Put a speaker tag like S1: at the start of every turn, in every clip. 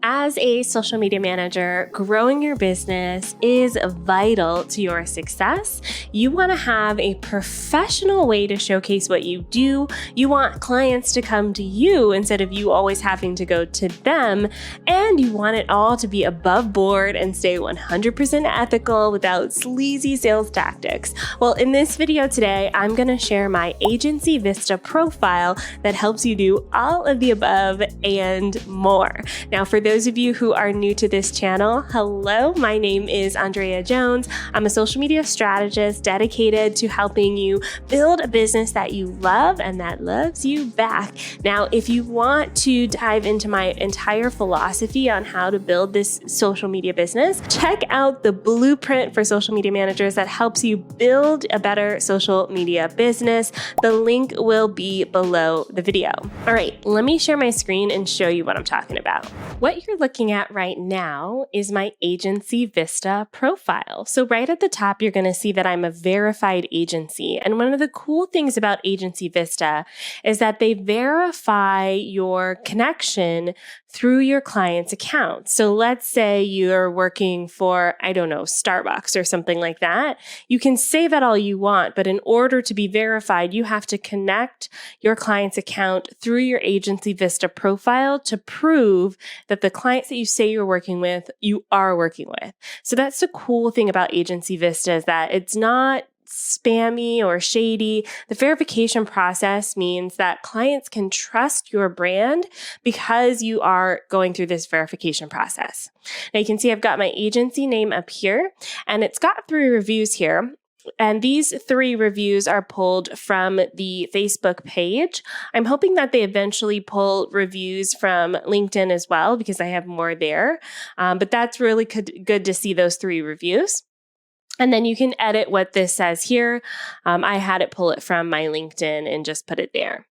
S1: As a social media manager, growing your business is vital to your success. You want to have a professional way to showcase what you do. You want clients to come to you instead of you always having to go to them. And you want it all to be above board and stay 100% ethical without sleazy sales tactics. Well, in this video today, I'm going to share my agency Vista profile that helps you do all of the above and more. Now, for those of you who are new to this channel, hello, my name is Andrea Jones. I'm a social media strategist dedicated to helping you build a business that you love and that loves you back. Now, if you want to dive into my entire philosophy on how to build this social media business, check out the blueprint for social media managers that helps you build a better social media business. The link will be below the video. All right, let me share my screen and show you what I'm talking about. What you're looking at right now is my agency Vista profile. So right at the top, you're going to see that I'm a verified agency. And one of the cool things about agency Vista is that they verify your connection through your client's account. So let's say you're working for, I don't know, Starbucks or something like that. You can say that all you want, but in order to be verified, you have to connect your client's account through your agency Vista profile to prove that the clients that you say you're working with, you are working with. So that's the cool thing about agency Vista is that it's not spammy or shady. The verification process means that clients can trust your brand because you are going through this verification process. Now you can see I've got my agency name up here and it's got 3 reviews here. And these 3 reviews are pulled from the Facebook page. I'm hoping that they eventually pull reviews from LinkedIn as well because I have more there. But that's really good to see those 3 reviews. And then you can edit what this says here. I had it pull it from my LinkedIn and just put it there.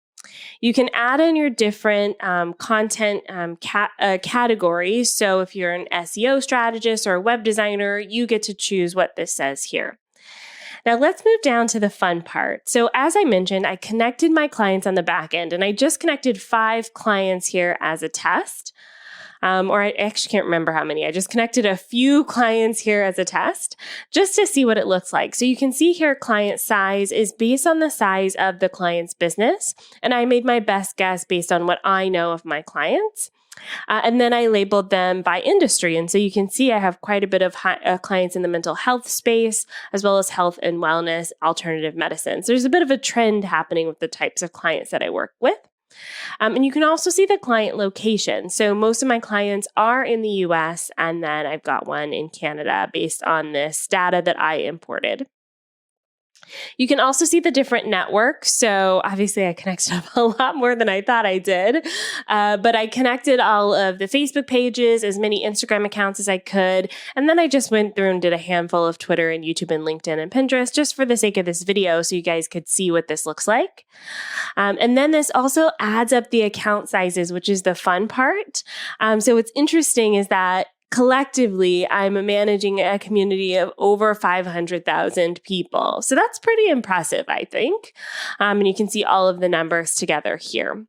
S1: You can add in your different content categories. So if you're an SEO strategist or a web designer, you get to choose what this says here. Now let's move down to the fun part. So as I mentioned, I connected my clients on the back end and I just connected 5 clients here as a test. Or I actually can't remember how many. I just connected a few clients here as a test just to see what it looks like. So you can see here client size is based on the size of the client's business. And I made my best guess based on what I know of my clients. And then I labeled them by industry. And so you can see I have quite a bit of clients in the mental health space, as well as health and wellness, alternative medicine. So there's a bit of a trend happening with the types of clients that I work with. And you can also see the client location. So most of my clients are in the US, and then I've got one in Canada based on this data that I imported. You can also see the different networks. So obviously I connected up a lot more than I thought I did, but I connected all of the Facebook pages, as many Instagram accounts as I could. And then I just went through and did a handful of Twitter and YouTube and LinkedIn and Pinterest just for the sake of this video so you guys could see what this looks like. And then this also adds up the account sizes, which is the fun part. So what's interesting is that collectively, I'm managing a community of over 500,000 people. So that's pretty impressive, I think. And you can see all of the numbers together here.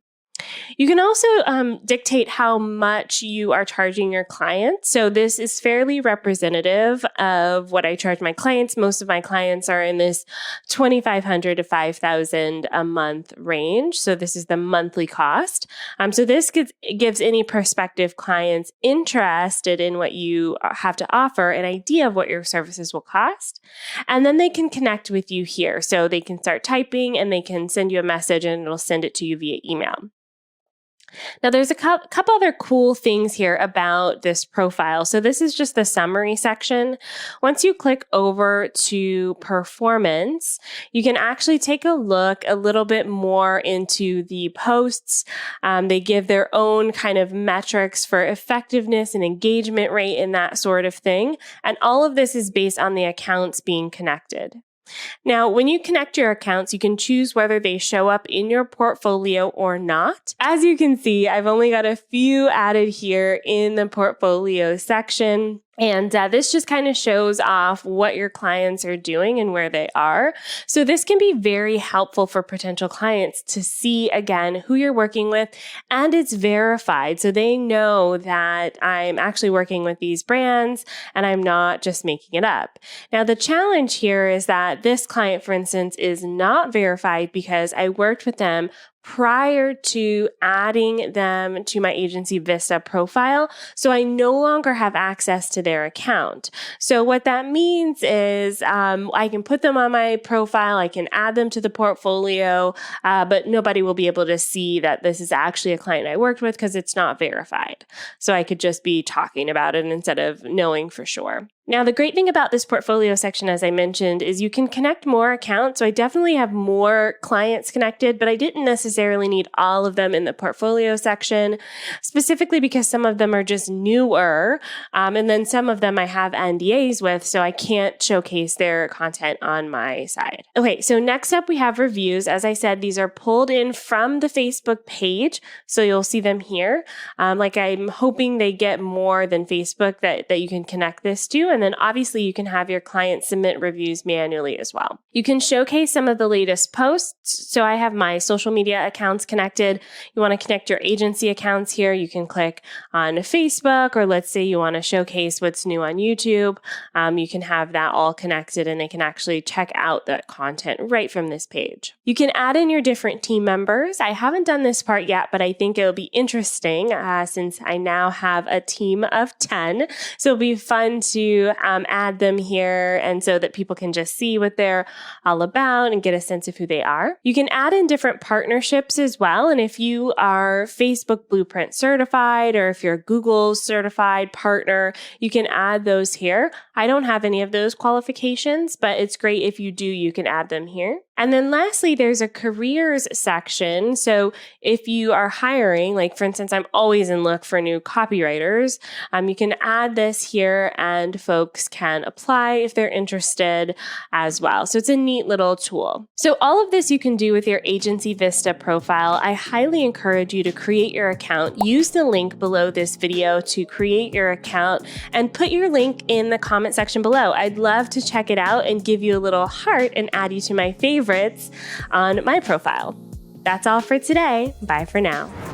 S1: You can also dictate how much you are charging your clients. So this is fairly representative of what I charge my clients. Most of my clients are in this $2,500 to $5,000 a month range. So this is the monthly cost. So this gives any prospective clients interested in what you have to offer an idea of what your services will cost. And then they can connect with you here. So they can start typing and they can send you a message and it'll send it to you via email. Now, there's a couple other cool things here about this profile. So this is just the summary section. Once you click over to performance, you can actually take a look a little bit more into the posts. They give their own kind of metrics for effectiveness and engagement rate and that sort of thing. And all of this is based on the accounts being connected. Now, when you connect your accounts, you can choose whether they show up in your portfolio or not. As you can see, I've only got a few added here in the portfolio section. And this just kind of shows off what your clients are doing and where they are. So this can be very helpful for potential clients to see, again, who you're working with, and it's verified. So they know that I'm actually working with these brands and I'm not just making it up. Now, the challenge here is that this client, for instance, is not verified because I worked with them prior to adding them to my agency Vista profile. So I no longer have access to their account. So what that means is I can put them on my profile, I can add them to the portfolio, but nobody will be able to see that this is actually a client I worked with because it's not verified. So I could just be talking about it instead of knowing for sure. Now, the great thing about this portfolio section, as I mentioned, is you can connect more accounts. So I definitely have more clients connected, but I didn't necessarily need all of them in the portfolio section, specifically because some of them are just newer. And then some of them I have NDAs with, so I can't showcase their content on my side. Okay, so next up we have reviews. As I said, these are pulled in from the Facebook page, so you'll see them here. Like I'm hoping they get more than Facebook that you can connect this to. And then obviously you can have your clients submit reviews manually as well. You can showcase some of the latest posts. So I have my social media accounts connected. You want to connect your agency accounts here. You can click on Facebook, or let's say you want to showcase what's new on YouTube. You can have that all connected and they can actually check out that content right from this page. You can add in your different team members. I haven't done this part yet, but I think it'll be interesting since I now have a team of 10. So it'll be fun to add them here, and so that people can just see what they're all about and get a sense of who they are. You can add in different partnerships as well. And if you are Facebook Blueprint certified, or if you're Google certified partner, you can add those here. I don't have any of those qualifications, but it's great if you do, you can add them here. And then lastly, there's a careers section. So if you are hiring, like for instance, I'm always in look for new copywriters, you can add this here and folks can apply if they're interested as well. So it's a neat little tool. So all of this you can do with your agency Vista profile. I highly encourage you to create your account. Use the link below this video to create your account and put your link in the comment section below. I'd love to check it out and give you a little heart and add you to my favorites on my profile. That's all for today. Bye for now.